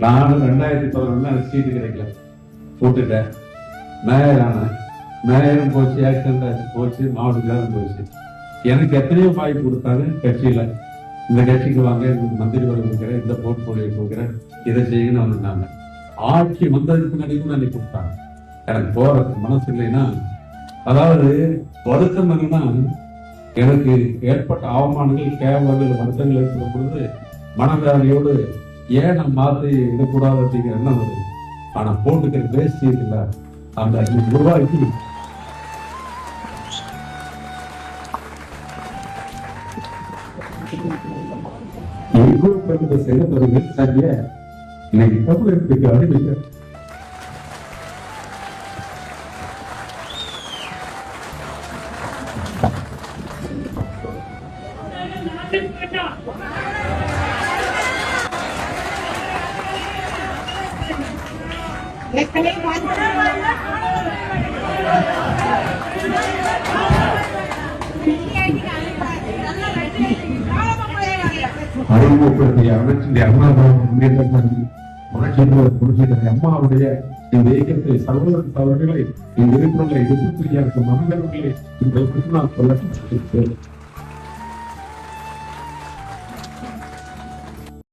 நானும் 2011 சீட்டு கிடைக்கல போட்டுட்டேன். மேயர் ஆனேன். மேயரும் போச்சு, ஆக்சிடென்ட் ஆச்சு போச்சு, மாவட்ட செயலாளரும் போச்சு. எனக்கு எத்தனையோ வாய்ப்பு கொடுத்தாங்க கட்சியில. இந்த கட்சிக்கு வாங்க, எனக்கு மந்திரி வரை கொடுக்குறேன், இந்த போர்ட்போலியோ கொடுக்குறேன், இதை செய்யணும்னு வந்துட்டாங்க. ஆட்சி வந்ததுக்கு முன்னாடியும் அன்னைக்கு கொடுத்தாங்க. எனக்கு போறது மனசு இல்லைன்னா, அதாவது வருத்தம் என்னன்னா, எனக்கு ஏற்பட்ட அவமானங்கள், கேவலங்கள், வருத்தங்கள் ஏற்படும் பொழுது மனவேதனையோடு ஏன் நான் மாற்றி இடக்கூடாது அப்படிங்கிற எண்ணம் வருது. ஆனா போட்டுக்கிற பேசி இருக்குல்ல, அந்த ரூபாய்க்கு செய்யப்படுது. சரியா இன்னைக்கு தமிழகத்துக்கு அறிவிக்க அறிமுகப்படுத்திய அமைச்சருடைய அம்மாவுடைய இந்த இயக்கத்தை சகோதரர்களை இந்த விழிப்புணர்வை எதிர்ப்பு மனிதர்களை இந்த சொல்ல